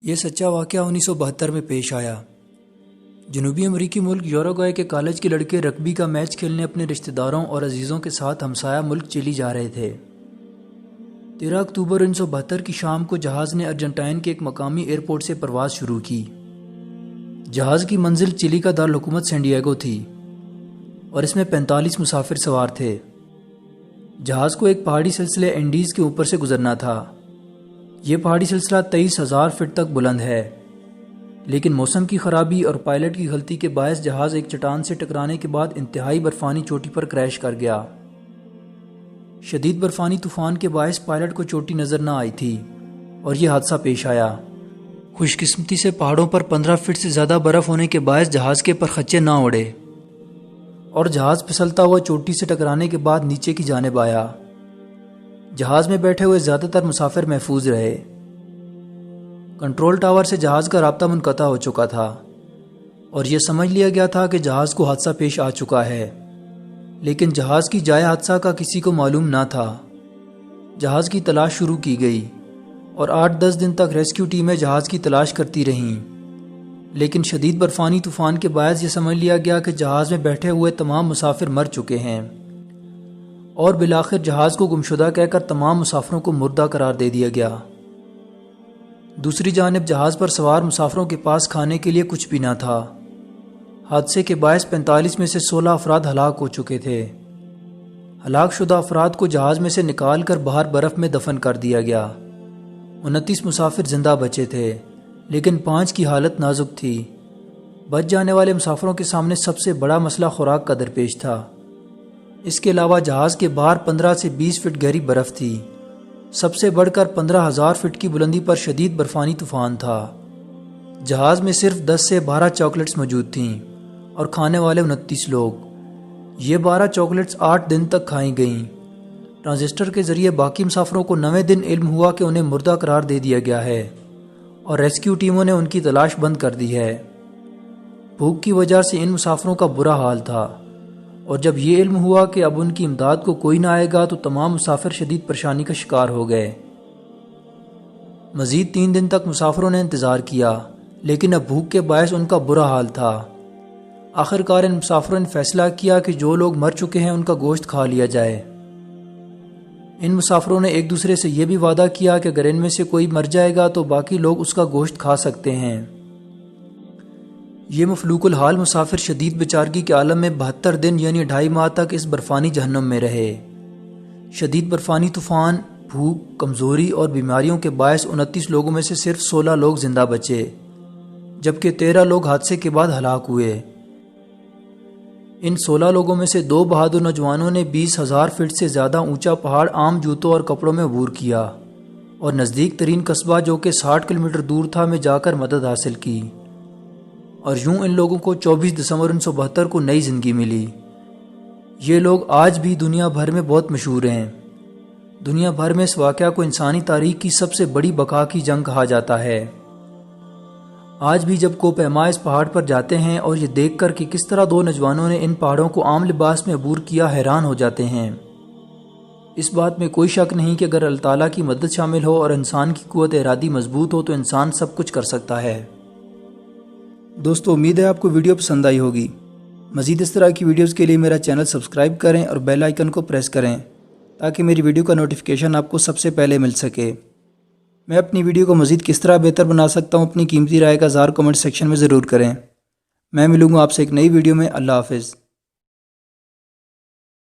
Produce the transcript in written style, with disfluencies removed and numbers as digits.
یہ سچا واقعہ 1972 میں پیش آیا۔ جنوبی امریکی ملک یوروگوئے کے کالج کے لڑکے رگبی کا میچ کھیلنے اپنے رشتہ داروں اور عزیزوں کے ساتھ ہمسایہ ملک چلی جا رہے تھے۔ 13 اکتوبر 1972 کی شام کو جہاز نے ارجنٹائن کے ایک مقامی ایئرپورٹ سے پرواز شروع کی۔ جہاز کی منزل چلی کا دارالحکومت سین ڈیگو تھی اور اس میں 45 مسافر سوار تھے۔ جہاز کو ایک پہاڑی سلسلے اینڈیز کے اوپر سے گزرنا تھا۔ یہ پہاڑی سلسلہ 23,000 فٹ تک بلند ہے، لیکن موسم کی خرابی اور پائلٹ کی غلطی کے باعث جہاز ایک چٹان سے ٹکرانے کے بعد انتہائی برفانی چوٹی پر کریش کر گیا۔ شدید برفانی طوفان کے باعث پائلٹ کو چوٹی نظر نہ آئی تھی اور یہ حادثہ پیش آیا۔ خوش قسمتی سے پہاڑوں پر 15 فٹ سے زیادہ برف ہونے کے باعث جہاز کے پرخچے نہ اڑے اور جہاز پھسلتا ہوا چوٹی سے ٹکرانے کے بعد نیچے کی جانب آیا۔ جہاز میں بیٹھے ہوئے زیادہ تر مسافر محفوظ رہے۔ کنٹرول ٹاور سے جہاز کا رابطہ منقطع ہو چکا تھا اور یہ سمجھ لیا گیا تھا کہ جہاز کو حادثہ پیش آ چکا ہے، لیکن جہاز کی جائے حادثہ کا کسی کو معلوم نہ تھا۔ جہاز کی تلاش شروع کی گئی اور 8-10 دن تک ریسکیو ٹیمیں جہاز کی تلاش کرتی رہیں، لیکن شدید برفانی طوفان کے باعث یہ سمجھ لیا گیا کہ جہاز میں بیٹھے ہوئے تمام مسافر مر چکے ہیں اور بالآخر جہاز کو گمشدہ کہہ کر تمام مسافروں کو مردہ قرار دے دیا گیا۔ دوسری جانب جہاز پر سوار مسافروں کے پاس کھانے کے لیے کچھ بھی نہ تھا۔ حادثے کے باعث 45 میں سے 16 افراد ہلاک ہو چکے تھے۔ ہلاک شدہ افراد کو جہاز میں سے نکال کر باہر برف میں دفن کر دیا گیا۔ 29 مسافر زندہ بچے تھے، لیکن 5 کی حالت نازک تھی۔ بچ جانے والے مسافروں کے سامنے سب سے بڑا مسئلہ خوراک کا درپیش تھا۔ اس کے علاوہ جہاز کے باہر 15 سے 20 فٹ گہری برف تھی۔ سب سے بڑھ کر 15,000 فٹ کی بلندی پر شدید برفانی طوفان تھا۔ جہاز میں صرف 10 سے 12 چاکلیٹس موجود تھیں اور کھانے والے 29 لوگ۔ یہ 12 چاکلیٹس 8 دن تک کھائی گئیں۔ ٹرانزسٹر کے ذریعے باقی مسافروں کو 9ویں دن علم ہوا کہ انہیں مردہ قرار دے دیا گیا ہے اور ریسکیو ٹیموں نے ان کی تلاش بند کر دی ہے۔ بھوک کی وجہ سے ان مسافروں کا برا حال تھا اور جب یہ علم ہوا کہ اب ان کی امداد کو کوئی نہ آئے گا تو تمام مسافر شدید پریشانی کا شکار ہو گئے۔ مزید 3 دن تک مسافروں نے انتظار کیا، لیکن اب بھوک کے باعث ان کا برا حال تھا۔ آخر کار ان مسافروں نے فیصلہ کیا کہ جو لوگ مر چکے ہیں ان کا گوشت کھا لیا جائے۔ ان مسافروں نے ایک دوسرے سے یہ بھی وعدہ کیا کہ اگر ان میں سے کوئی مر جائے گا تو باقی لوگ اس کا گوشت کھا سکتے ہیں۔ یہ مفلوق الحال مسافر شدید بیچارگی کے عالم میں 72 دن یعنی 2.5 ماہ تک اس برفانی جہنم میں رہے۔ شدید برفانی طوفان، بھوک، کمزوری اور بیماریوں کے باعث 29 لوگوں میں سے صرف 16 لوگ زندہ بچے، جبکہ 13 لوگ حادثے کے بعد ہلاک ہوئے۔ ان 16 لوگوں میں سے 2 بہادر نوجوانوں نے 20,000 فٹ سے زیادہ اونچا پہاڑ عام جوتوں اور کپڑوں میں عبور کیا اور نزدیک ترین قصبہ جو کہ 60 کلومیٹر دور تھا میں جا کر مدد حاصل کی، اور یوں ان لوگوں کو 24 دسمبر 1972 کو نئی زندگی ملی۔ یہ لوگ آج بھی دنیا بھر میں بہت مشہور ہیں۔ دنیا بھر میں اس واقعہ کو انسانی تاریخ کی سب سے بڑی بقا کی جنگ کہا جاتا ہے۔ آج بھی جب کوہ پیما اس پہاڑ پر جاتے ہیں اور یہ دیکھ کر کہ کس طرح 2 نوجوانوں نے ان پہاڑوں کو عام لباس میں عبور کیا حیران ہو جاتے ہیں۔ اس بات میں کوئی شک نہیں کہ اگر اللہ تعالیٰ کی مدد شامل ہو اور انسان کی قوت ارادی مضبوط ہو تو انسان سب کچھ کر سکتا ہے۔ دوستو، امید ہے آپ کو ویڈیو پسند آئی ہوگی۔ مزید اس طرح کی ویڈیوز کے لیے میرا چینل سبسکرائب کریں اور بیل آئیکن کو پریس کریں تاکہ میری ویڈیو کا نوٹیفیکیشن آپ کو سب سے پہلے مل سکے۔ میں اپنی ویڈیو کو مزید کس طرح بہتر بنا سکتا ہوں، اپنی قیمتی رائے کا اظہار کمنٹ سیکشن میں ضرور کریں۔ میں ملوں گا آپ سے ایک نئی ویڈیو میں۔ اللہ حافظ۔